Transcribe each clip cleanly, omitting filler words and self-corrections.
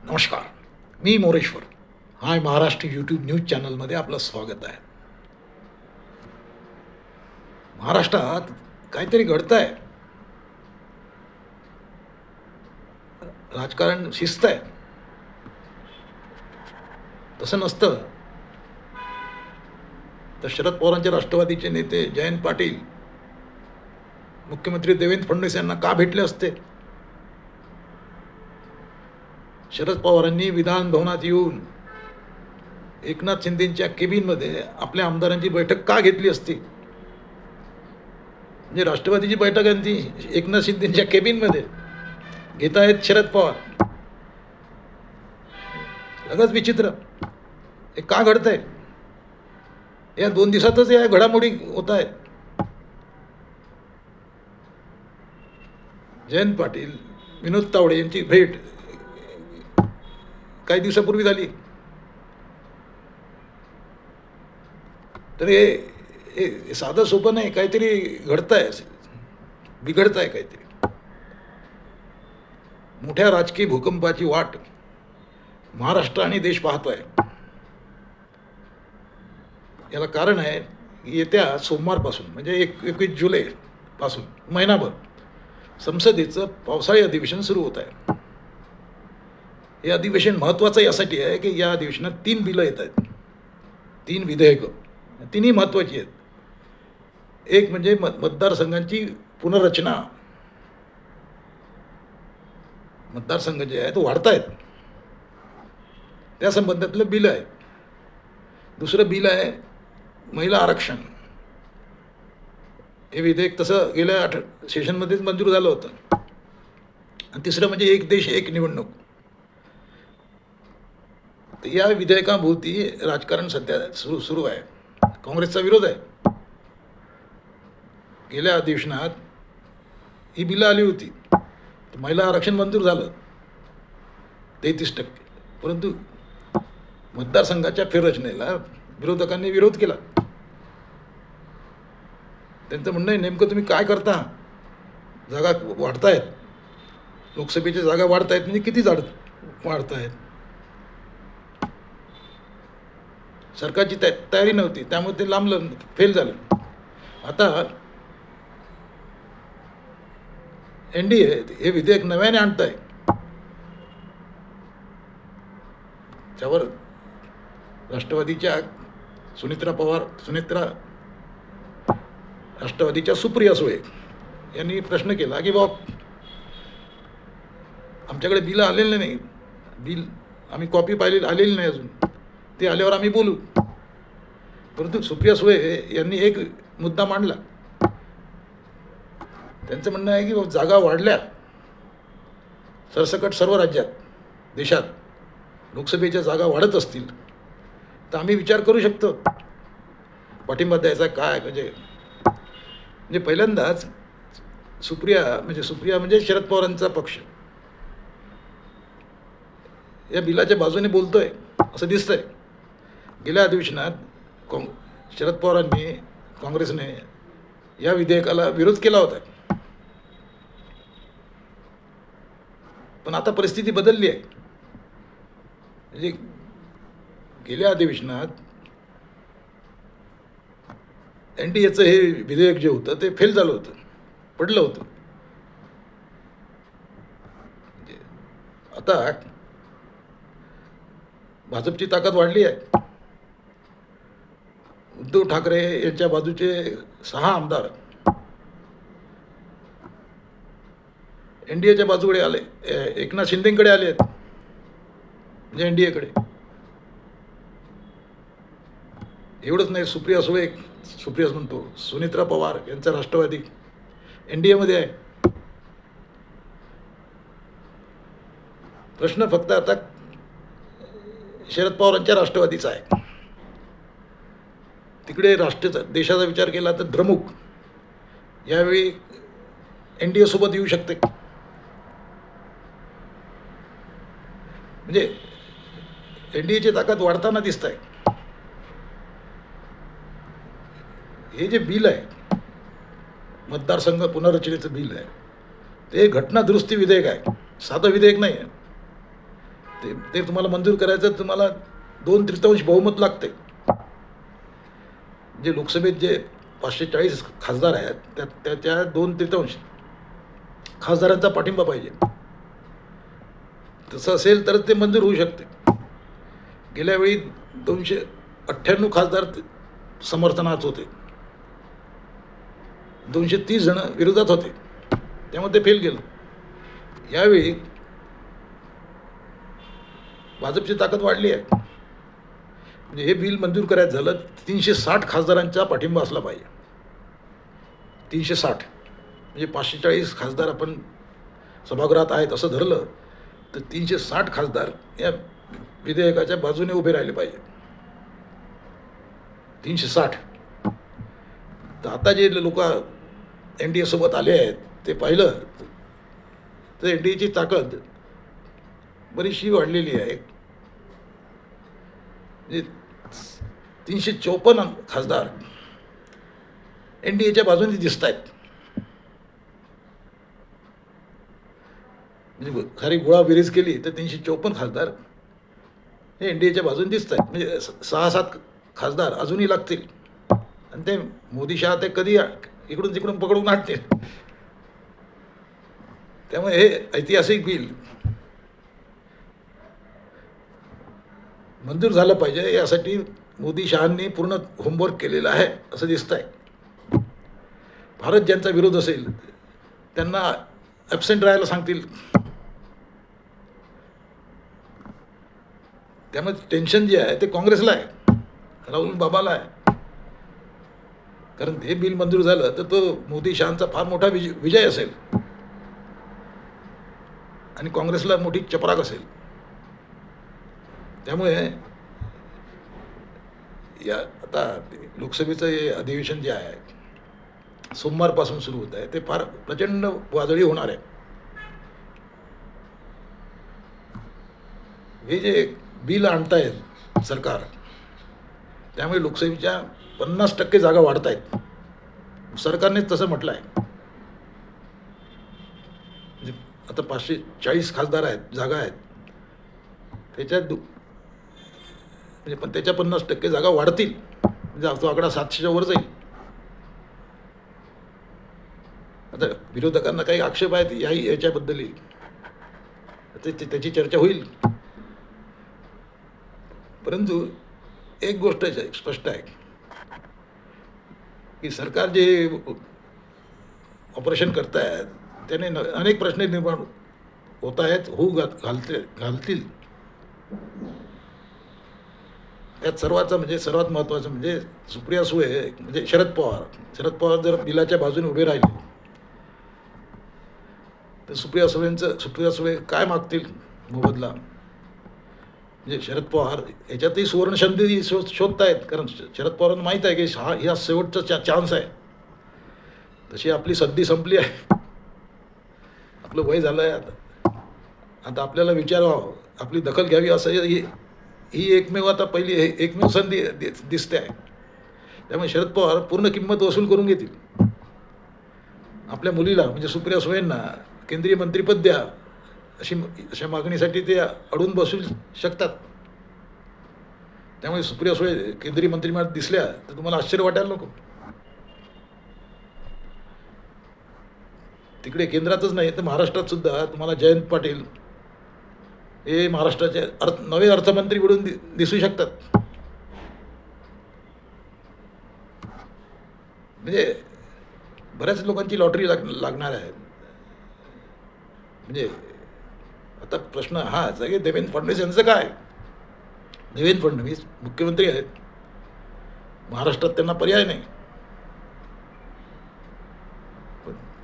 नमस्कार. मी मोरेश्वर. हाय Maharashtra YouTube news चॅनलमध्ये आपलं स्वागत आहे. महाराष्ट्रात काहीतरी घडतंय. राजकारण शिस्त आहे. तसं नसतं तर शरद पवारांचे राष्ट्रवादीचे नेते जयंत पाटील मुख्यमंत्री देवेंद्र फडणवीस यांना का भेटले असते? शरद पवारांनी विधान भवनात येऊन एकनाथ शिंदेंच्या केबिनमध्ये आपल्या आमदारांची बैठक का घेतली असती? म्हणजे राष्ट्रवादीची बैठक आहे ती एकनाथ शिंदेंच्या केबिनमध्ये घेत आहेत शरद पवार. सगळंच विचित्र. हे का घडतंय? या 2 दिवसातच या घडामोडी होत आहेत. जयंत पाटील विनोद तावडे यांची भेट काही दिवसापूर्वी झाली. तर हे साधं सोपं नाही, काहीतरी घडतंय, बिघडतंय काहीतरी. मोठ्या राजकीय भूकंपाची वाट महाराष्ट्र आणि देश पाहतोय. याला कारण आहे की येत्या सोमवारपासून म्हणजे 21 जुलैपासून महिनाभर संसदेचं पावसाळी अधिवेशन सुरू होत आहे. हे अधिवेशन महत्त्वाचं यासाठी आहे की या अधिवेशनात 3 बिलं येत आहेत, 3 विधेयकं. तिन्ही महत्त्वाची आहेत. एक म्हणजे मतदारसंघांची पुनर्रचना. मतदारसंघ जे आहे तो वाढतायत, त्या संबंधातलं बिल आहे. दुसरं बिल आहे महिला आरक्षण. हे विधेयक तसं गेल्या सेशनमध्येच मंजूर झालं होतं. आणि तिसरं म्हणजे एक देश एक निवडणूक. तर या विधेयकाभोवती राजकारण सध्या सुरू आहे. काँग्रेसचा विरोध आहे. गेल्या अधिवेशनात ही बिलं आली होती. महिला आरक्षण मंजूर झालं 33%. परंतु मतदारसंघाच्या फेररचनेला विरोधकांनी विरोध केला. त्यांचं म्हणणं आहे नेमकं तुम्ही काय करता? जागा वाढतायत, लोकसभेच्या जागा वाढतायत, म्हणजे किती वाढतायत? सरकारची तयारी नव्हती, त्यामुळे ते लांबलं, फेल झालं. आता NDA हे विधेयक नव्याने आणत आहे. त्यावर राष्ट्रवादीच्या राष्ट्रवादीच्या सुप्रिया सुळे यांनी प्रश्न केला की बाबा आमच्याकडे बिल आलेलं नाही, बिल आम्ही कॉपी आलेली नाही अजून, ते आल्यावर आम्ही बोलू. परंतु सुप्रिया सुळे यांनी एक मुद्दा मांडला. त्यांचं म्हणणं आहे की जागा वाढल्या सरसकट सर्व राज्यात, देशात लोकसभेच्या जागा वाढत असतील तर आम्ही विचार करू शकतो पाठिंबा द्यायचा. काय म्हणजे पहिल्यांदाच सुप्रिया म्हणजे शरद पवारांचा पक्ष या बिलाच्या बाजूने बोलतोय असं दिसतंय. गेल्या अधिवेशनात शरद पवारांनी, काँग्रेसने या विधेयकाला विरोध केला होता. पण आता परिस्थिती बदलली आहे. म्हणजे गेल्या अधिवेशनात NDAचं हे विधेयक जे होतं ते फेल झालं होतं, पडलं होतं. आता भाजपची ताकद वाढली आहे. उद्धव ठाकरे यांच्या बाजूचे 6 आमदार NDAच्या बाजूकडे आले, एकनाथ शिंदेकडे आले आहेत, म्हणजे NDAकडे. एवढंच नाही, सुप्रियाच म्हणतो, सुनित्रा पवार यांचा राष्ट्रवादी NDAमध्ये आहे. प्रश्न फक्त आता शरद पवारांच्या राष्ट्रवादीचा आहे. तिकडे देशाचा विचार केला तर द्रमुक यावेळी NDA सोबत येऊ शकते. म्हणजे NDAची ताकद वाढताना दिसत आहे. हे जे बिल आहे, मतदारसंघ पुनर्रचनेचं बिल आहे, ते घटना दुरुस्ती विधेयक आहे, साधं विधेयक नाही आहे. ते तुम्हाला मंजूर करायचं, तुम्हाला 2/3 बहुमत लागते. जे लोकसभेत जे 540 खासदार आहेत त्याच्या 2/3 खासदारांचा पाठिंबा पाहिजे. तसं असेल तर ते मंजूर होऊ शकते. गेल्या वेळी 298 खासदार समर्थनात होते, 230 जण विरोधात होते, त्यामुळे ते फेल गेलं. यावेळी भाजपची ताकद वाढली आहे. म्हणजे हे बिल मंजूर करायचं झालं 360 खासदारांचा पाठिंबा असला पाहिजे. 360 म्हणजे 540 खासदार आपण सभागृहात आहेत असं धरलं तर 360 खासदार या विधेयकाच्या बाजूने उभे राहिले पाहिजे. 360. तर आता जे लोक NDA सोबत आले आहेत ते पाहिलं तर NDAची ताकद बरीचशी वाढलेली आहे. म्हणजे 354 खासदार NDAच्या बाजूने दिसत आहेत. म्हणजे खरी गोळाबेरीज केली तर 354 खासदार हे NDAच्या बाजूने दिसत आहेत. म्हणजे 6-7 खासदार अजूनही लागतील आणि ते मोदी शहा ते कधी इकडून तिकडून पकडून आणतील. त्यामुळे हे ऐतिहासिक बिल मंजूर झालं पाहिजे, यासाठी मोदी शहांनी पूर्ण होमवर्क केलेलं आहे असं दिसत आहे. भारत ज्यांचा विरोध असेल त्यांना ॲब्सेंट राहायला सांगतील. त्यामुळे टेन्शन जे आहे ते काँग्रेसला आहे, राहुल बाबाला आहे. कारण हे बिल मंजूर झालं तर तो मोदी शहांचा फार मोठा विजय असेल आणि काँग्रेसला मोठी चपराक असेल. त्यामुळे या आता लोकसभेचं हे अधिवेशन जे आहे सोमवारपासून सुरू होत आहे ते फार प्रचंड वादळी होणार आहे. हे जे बिल आणतायत सरकार त्यामुळे लोकसभेच्या 50% जागा वाढत आहेत. सरकारनेच तसं म्हटलं आहे. म्हणजे आता 540 खासदार आहेत, जागा आहेत, त्याच्यात म्हणजे पण त्याच्या 50% जागा वाढतील. म्हणजे तो आकडा 700च्या वर जाईल. आता विरोधकांना काही आक्षेप आहेत याच्याबद्दलही त्याची चर्चा होईल. परंतु एक गोष्ट स्पष्ट आहे की सरकार जे ऑपरेशन करत आहेत त्याने अनेक प्रश्न निर्माण होत आहेत, घालतील. त्यात सर्वात महत्त्वाचं म्हणजे सुप्रिया सुळे म्हणजे शरद पवार जर बिलाच्या बाजूने उभे राहिले तर सुप्रिया सुळे काय मागतील मोबदला. म्हणजे शरद पवार याच्यातही सुवर्णसंधी शोधत आहेत. कारण शरद पवारांना माहीत आहे की हा शेवटचा चान्स आहे. तशी आपली संधी संपली आहे, आपलं वय झालं आहे. आता आपल्याला विचारावं, आपली दखल घ्यावी असं ही एकमेव संधी दिसते आहे. त्यामुळे शरद पवार पूर्ण किंमत वसूल करून घेतील. आपल्या मुलीला म्हणजे सुप्रिया सुळेंना केंद्रीय मंत्रिपद द्या अशा मागणीसाठी ते अडून बसू शकतात. त्यामुळे सुप्रिया सुळे केंद्रीय मंत्रिमंडळात दिसल्या तर तुम्हाला आश्चर्य वाटायला नको. तिकडे केंद्रातच नाही तर महाराष्ट्रात सुद्धा तुम्हाला जयंत पाटील हे महाराष्ट्राचे नवे अर्थमंत्री म्हणून दिसू शकतात. म्हणजे बऱ्याच लोकांची लॉटरी लागणार आहे. म्हणजे आता प्रश्न हाच आहे की देवेंद्र फडणवीस यांचं काय. देवेंद्र फडणवीस मुख्यमंत्री आहेत, महाराष्ट्रात त्यांना पर्याय नाही.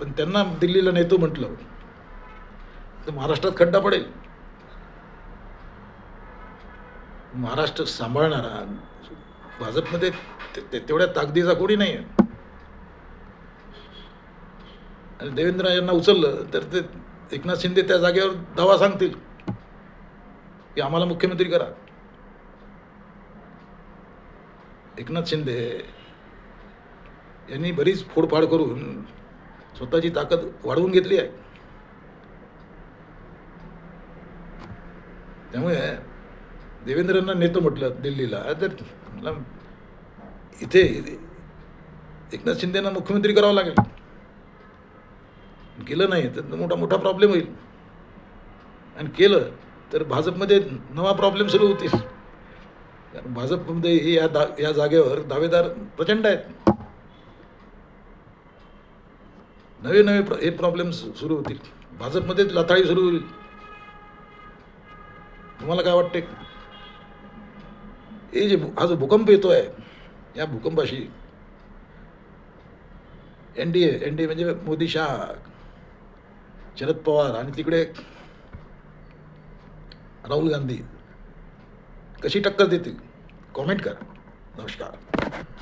पण त्यांना दिल्लीला नेतो म्हटलं तर महाराष्ट्रात खड्डा पडेल. महाराष्ट्र सांभाळणारा भाजपमध्ये तेवढ्या ताकदीचा कोणी नाही आहे. आणि देवेंद्र यांना उचललं तर ते एकनाथ शिंदे त्या जागेवर दावा सांगतील की आम्हाला मुख्यमंत्री करा. एकनाथ शिंदे यांनी बरीच फोडफाड करून स्वतःची ताकद वाढवून घेतली आहे. त्यामुळे देवेंद्रांना नेतो म्हटलं दिल्लीला, तर मला इथे एकनाथ शिंदेना मुख्यमंत्री करावं लागेल. केलं नाही तर मोठा मोठा प्रॉब्लेम होईल, आणि केलं तर भाजपमध्ये नवा प्रॉब्लेम सुरू होतील. कारण भाजपमध्ये या जागेवर दावेदार प्रचंड आहेत. नवे नवे हे प्रॉब्लेम सुरू होतील. भाजपमध्ये लथाळी सुरू होईल. तुम्हाला काय वाटते? हा जो भूकंप येतोय, या भूकंपाशी एनडीए म्हणजे मोदी, शाह, शरद पवार आणि तिकडे राहुल गांधी कशी टक्कर देतील? कॉमेंट करा. नमस्कार.